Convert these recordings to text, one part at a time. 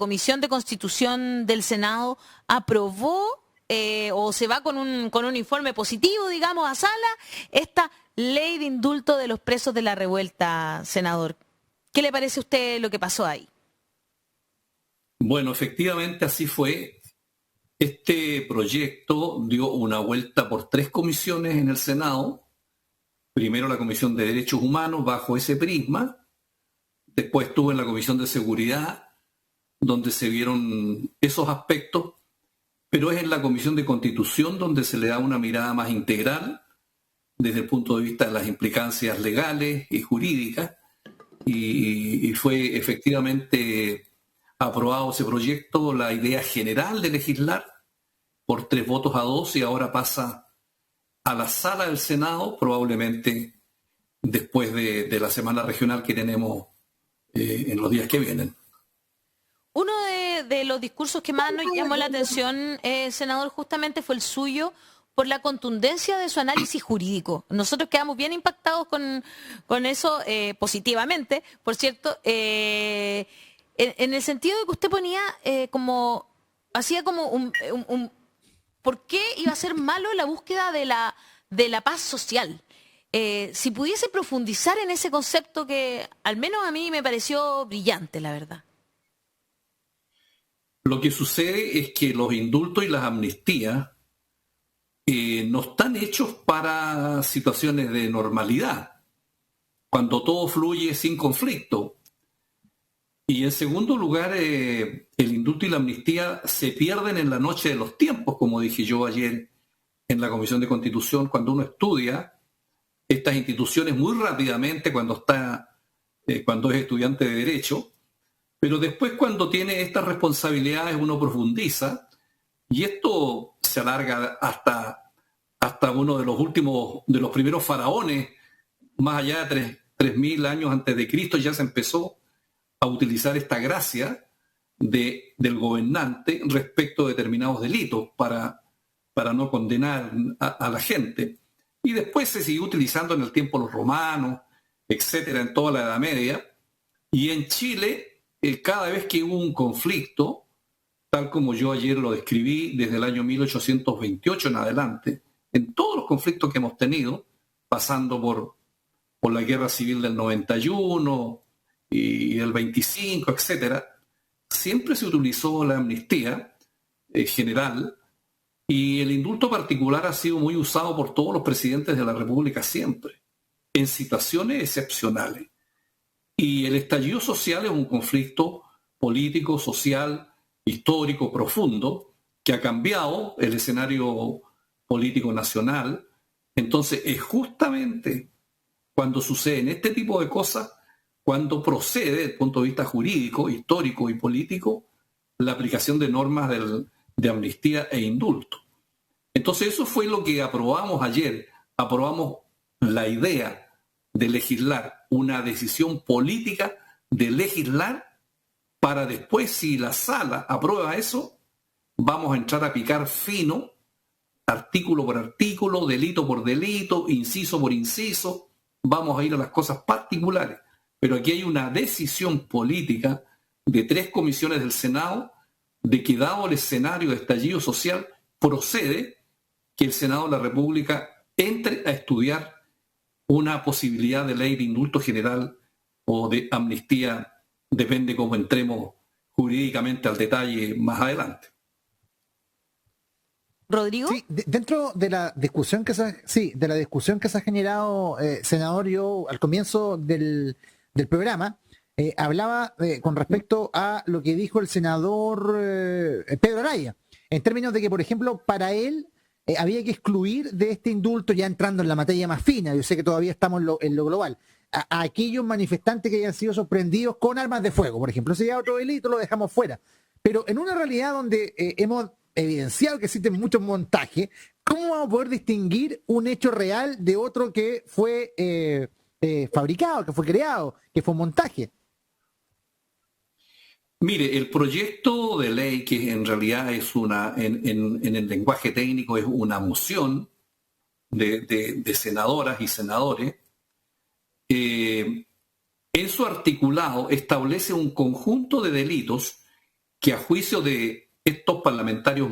Comisión de Constitución del Senado aprobó o se va con un informe positivo, digamos, a sala, esta ley de indulto de los presos de la revuelta, senador. ¿Qué le parece a usted lo que pasó ahí? Bueno, efectivamente así fue. Este proyecto dio una vuelta por 3 comisiones en el Senado. Primero la Comisión de Derechos Humanos bajo ese prisma. Después estuvo en la Comisión de Seguridad, donde se vieron esos aspectos. Pero es en la Comisión de Constitución donde se le da una mirada más integral desde el punto de vista de las implicancias legales y jurídicas. Y fue efectivamente aprobado ese proyecto, la idea general de legislar por 3 votos a 2 y ahora pasa a la sala del Senado, probablemente después de la semana regional que tenemos en los días que vienen. Uno de los discursos que más nos llamó la atención, senador, justamente fue el suyo por la contundencia de su análisis jurídico. Nosotros quedamos bien impactados con eso, positivamente, por cierto, en el sentido de que usted ponía hacía como un ¿por qué iba a ser malo la búsqueda de la paz social? Si pudiese profundizar en ese concepto que al menos a mí me pareció brillante, la verdad. Lo que sucede es que los indultos y las amnistías no están hechos para situaciones de normalidad, cuando todo fluye sin conflicto. Y en segundo lugar, el indulto y la amnistía se pierden en la noche de los tiempos, como dije yo ayer en la Comisión de Constitución, cuando uno estudia estas instituciones muy rápidamente cuando es estudiante de Derecho, pero después cuando tiene estas responsabilidades uno profundiza y esto se alarga hasta uno de los primeros faraones, más allá de 3.000 años antes de Cristo, ya se empezó a utilizar esta gracia del gobernante respecto de determinados delitos para no condenar a la gente. Y después se siguió utilizando en el tiempo de los romanos, etcétera, en toda la Edad Media. Y en Chile, cada vez que hubo un conflicto, tal como yo ayer lo describí, desde el año 1828 en adelante, en todos los conflictos que hemos tenido, pasando por la guerra civil del 91 y del 25, etcétera, siempre se utilizó la amnistía general y el indulto particular ha sido muy usado por todos los presidentes de la República siempre, en situaciones excepcionales. Y el estallido social es un conflicto político, social, histórico, profundo, que ha cambiado el escenario político nacional. Entonces es justamente cuando suceden este tipo de cosas, cuando procede, desde el punto de vista jurídico, histórico y político, la aplicación de normas de amnistía e indulto. Entonces eso fue lo que aprobamos ayer. Aprobamos la idea de legislar, una decisión política de legislar para después, si la sala aprueba eso, vamos a entrar a picar fino, artículo por artículo, delito por delito, inciso por inciso, vamos a ir a las cosas particulares. Pero aquí hay una decisión política de 3 comisiones del Senado de que, dado el escenario de estallido social, procede que el Senado de la República entre a estudiar una posibilidad de ley de indulto general o de amnistía, depende cómo entremos jurídicamente al detalle más adelante. ¿Rodrigo? Sí, dentro de la discusión que se ha generado, senador, yo al comienzo del programa hablaba con respecto a lo que dijo el senador Pedro Araya, en términos de que, por ejemplo, para él había que excluir de este indulto, ya entrando en la materia más fina, yo sé que todavía estamos en lo global, a aquellos manifestantes que hayan sido sorprendidos con armas de fuego, por ejemplo. Si hay otro delito, lo dejamos fuera. Pero en una realidad donde hemos evidenciado que existen muchos montajes, ¿cómo vamos a poder distinguir un hecho real de otro que fue fabricado, que fue creado, que fue un montaje? Mire, el proyecto de ley, que en realidad es en el lenguaje técnico es una moción de senadoras y senadores, en su articulado establece un conjunto de delitos que a juicio de estos parlamentarios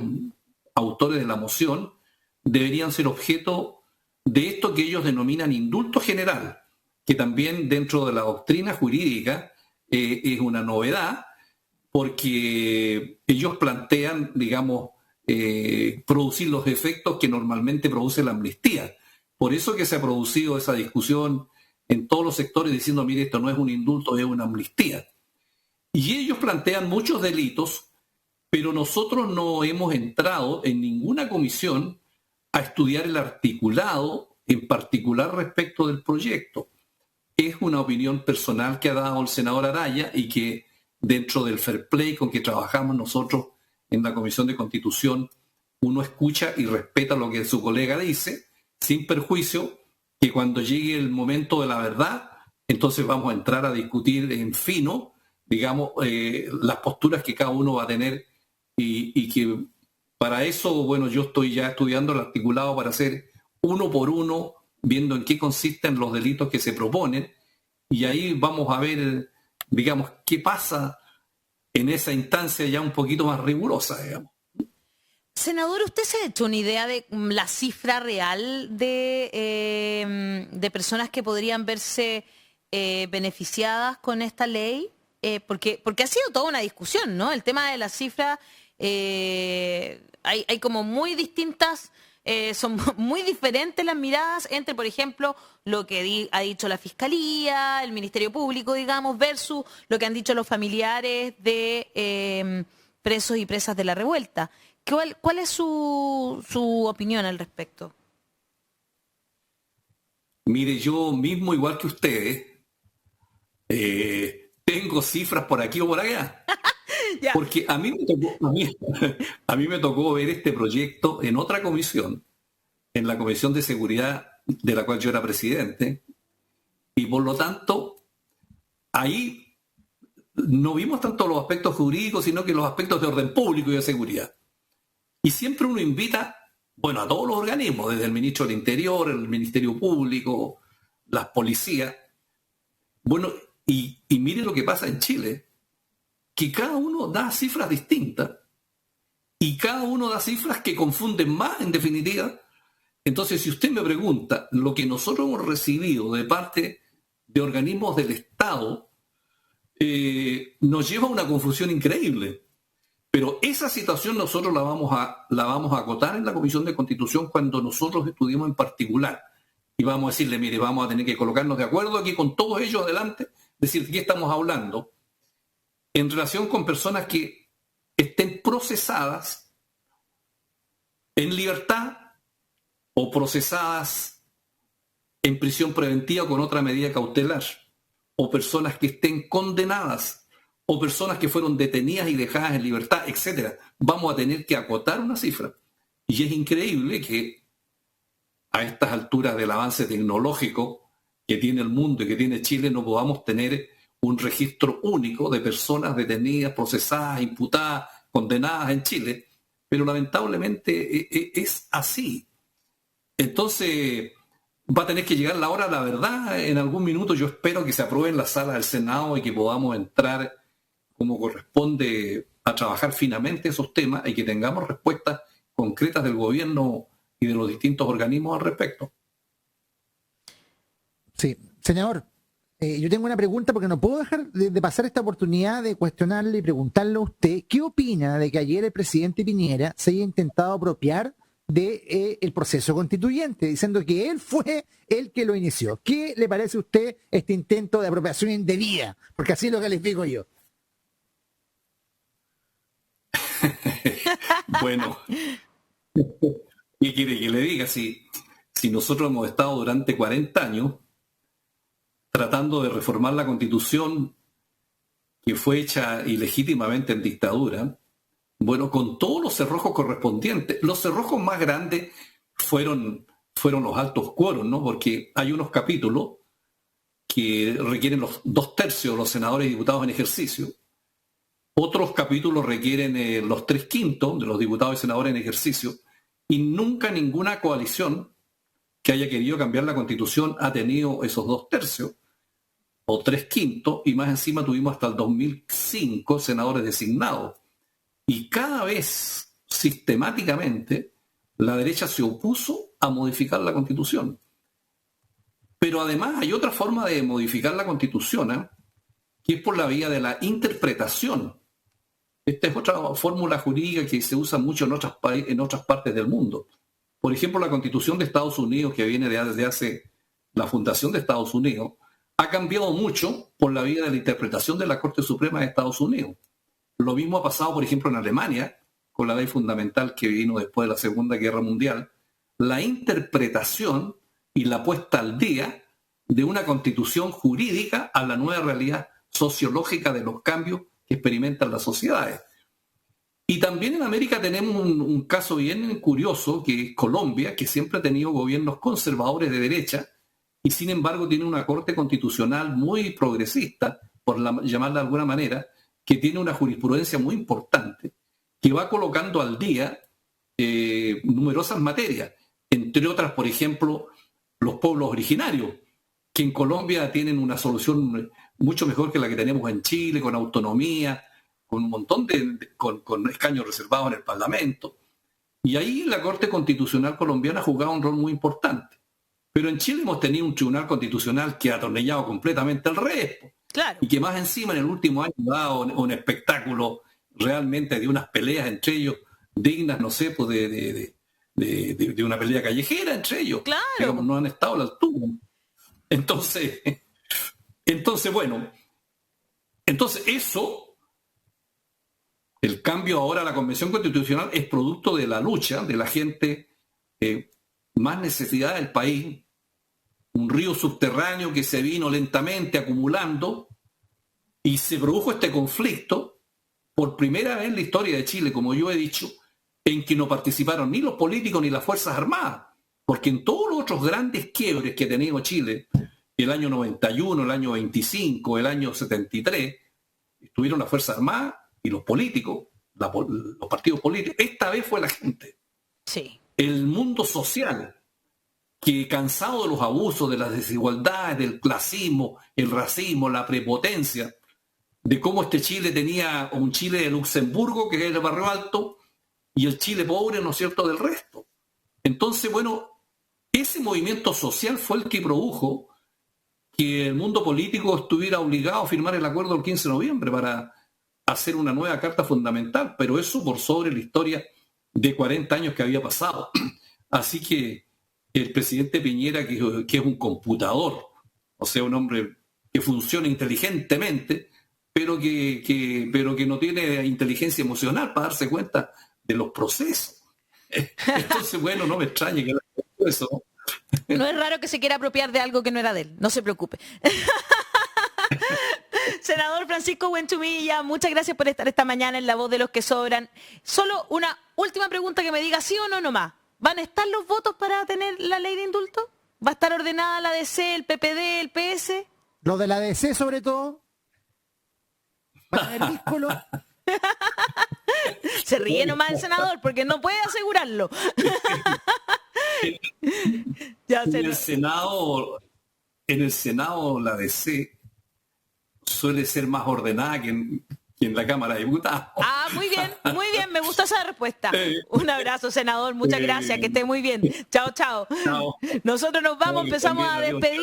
autores de la moción deberían ser objeto de esto que ellos denominan indulto general, que también dentro de la doctrina jurídica es una novedad, porque ellos plantean, digamos, producir los efectos que normalmente produce la amnistía. Por eso que se ha producido esa discusión en todos los sectores diciendo, mire, esto no es un indulto, es una amnistía. Y ellos plantean muchos delitos, pero nosotros no hemos entrado en ninguna comisión a estudiar el articulado, en particular respecto del proyecto. Es una opinión personal que ha dado el senador Araya y que dentro del fair play con que trabajamos nosotros en la Comisión de Constitución, uno escucha y respeta lo que su colega dice, sin perjuicio que cuando llegue el momento de la verdad, entonces vamos a entrar a discutir en fino, digamos, las posturas que cada uno va a tener y que para eso, bueno, yo estoy ya estudiando el articulado para hacer uno por uno, viendo en qué consisten los delitos que se proponen, y ahí vamos a ver, digamos, qué pasa en esa instancia ya un poquito más rigurosa, digamos. Senador, ¿usted se ha hecho una idea de la cifra real de personas que podrían verse beneficiadas con esta ley? Porque ha sido toda una discusión, ¿no? El tema de la cifra, hay como muy distintas, son muy diferentes las miradas entre, por ejemplo, lo que ha dicho la Fiscalía, el Ministerio Público, digamos, versus lo que han dicho los familiares de presos y presas de la revuelta. ¿Cuál es su opinión al respecto? Mire, yo mismo, igual que ustedes, tengo cifras por aquí o por allá. Porque a mí me tocó ver este proyecto en otra comisión, en la Comisión de Seguridad de la cual yo era presidente, y por lo tanto, ahí no vimos tanto los aspectos jurídicos, sino que los aspectos de orden público y de seguridad. Y siempre uno invita, bueno, a todos los organismos, desde el ministro del Interior, el Ministerio Público, las policías. Bueno, y mire lo que pasa en Chile, que cada uno da cifras distintas y cada uno da cifras que confunden más, en definitiva. Entonces, si usted me pregunta, lo que nosotros hemos recibido de parte de organismos del Estado nos lleva a una confusión increíble. Pero esa situación nosotros la vamos a acotar en la Comisión de Constitución cuando nosotros estudiemos en particular. Y vamos a decirle, mire, vamos a tener que colocarnos de acuerdo aquí con todos ellos adelante, decir, ¿de qué estamos hablando? En relación con personas que estén procesadas en libertad o procesadas en prisión preventiva con otra medida cautelar, o personas que estén condenadas, o personas que fueron detenidas y dejadas en libertad, etcétera. Vamos a tener que acotar una cifra. Y es increíble que a estas alturas del avance tecnológico que tiene el mundo y que tiene Chile no podamos tener un registro único de personas detenidas, procesadas, imputadas, condenadas en Chile, pero lamentablemente es así. Entonces va a tener que llegar la hora de la verdad en algún minuto. Yo espero que se apruebe en la sala del Senado y que podamos entrar como corresponde a trabajar finamente esos temas y que tengamos respuestas concretas del gobierno y de los distintos organismos al respecto. Sí, senador, yo tengo una pregunta porque no puedo dejar de pasar esta oportunidad de cuestionarle y preguntarle a usted qué opina de que ayer el presidente Piñera se haya intentado apropiar del proceso constituyente, diciendo que él fue el que lo inició. ¿Qué le parece a usted este intento de apropiación indebida? Porque así lo califico yo. Bueno, ¿qué quiere que le diga? Si nosotros hemos estado durante 40 años tratando de reformar la Constitución que fue hecha ilegítimamente en dictadura, bueno, con todos los cerrojos correspondientes. Los cerrojos más grandes fueron los altos quórum, ¿no? Porque hay unos capítulos que requieren los 2/3 de los senadores y diputados en ejercicio. Otros capítulos requieren los 3/5 de los diputados y senadores en ejercicio. Y nunca ninguna coalición que haya querido cambiar la Constitución ha tenido esos 2/3 o 3/5, y más encima tuvimos hasta el 2005 senadores designados. Y cada vez, sistemáticamente, la derecha se opuso a modificar la Constitución. Pero además hay otra forma de modificar la Constitución, que es por la vía de la interpretación. Esta es otra fórmula jurídica que se usa mucho en otras partes del mundo. Por ejemplo, la Constitución de Estados Unidos, que viene desde hace la fundación de Estados Unidos, ha cambiado mucho por la vía de la interpretación de la Corte Suprema de Estados Unidos. Lo mismo ha pasado, por ejemplo, en Alemania, con la ley fundamental que vino después de la Segunda Guerra Mundial. La interpretación y la puesta al día de una constitución jurídica a la nueva realidad sociológica de los cambios que experimentan las sociedades. Y también en América tenemos un caso bien curioso, que es Colombia, que siempre ha tenido gobiernos conservadores de derecha y sin embargo tiene una corte constitucional muy progresista, por llamarla de alguna manera, que tiene una jurisprudencia muy importante, que va colocando al día numerosas materias, entre otras, por ejemplo, los pueblos originarios, que en Colombia tienen una solución mucho mejor que la que tenemos en Chile, con autonomía, con un montón con escaños reservados en el Parlamento. Y ahí la Corte Constitucional colombiana ha jugado un rol muy importante. Pero en Chile hemos tenido un tribunal constitucional que ha atornillado completamente el resto. Claro. Y que más encima en el último año ha dado un espectáculo realmente de unas peleas entre ellos dignas, no sé, pues de una pelea callejera entre ellos. Claro. Digamos, no han estado a la altura. Entonces bueno, eso, el cambio ahora a la Convención Constitucional es producto de la lucha de la gente más necesitada del país, un río subterráneo que se vino lentamente acumulando y se produjo este conflicto por primera vez en la historia de Chile, como yo he dicho, en que no participaron ni los políticos ni las Fuerzas Armadas, porque en todos los otros grandes quiebres que ha tenido Chile, el año 91, el año 25, el año 73, estuvieron las Fuerzas Armadas y los políticos, los partidos políticos. Esta vez fue la gente. Sí. El mundo social, que cansado de los abusos, de las desigualdades, del clasismo, el racismo, la prepotencia, de cómo este Chile tenía un Chile de Luxemburgo, que es el barrio alto, y el Chile pobre, ¿no es cierto?, del resto. Entonces, bueno, ese movimiento social fue el que produjo que el mundo político estuviera obligado a firmar el acuerdo del 15 de noviembre para hacer una nueva carta fundamental, pero eso por sobre la historia de 40 años que había pasado. Así que el presidente Piñera, que es un computador, o sea, un hombre que funciona inteligentemente, pero que no tiene inteligencia emocional para darse cuenta de los procesos. Entonces, bueno, no me extrañe que eso. No es raro que se quiera apropiar de algo que no era de él, no se preocupe. Senador Francisco Buenchumilla, muchas gracias por estar esta mañana en La Voz de los que Sobran. Solo una última pregunta que me diga sí o no nomás. ¿Van a estar los votos para tener la ley de indulto? ¿Va a estar ordenada la DC, el PPD, el PS? Lo de la DC sobre todo. ¿Va a tener díscolo? Se ríe nomás el senador porque no puede asegurarlo. Ya, en el Senado la DC suele ser más ordenada que en la Cámara de Diputados. Ah, muy bien, me gustó esa respuesta. Un abrazo, senador, muchas gracias, que esté muy bien. Chao, chao. Chao. Nosotros nos vamos, empezamos a despedir.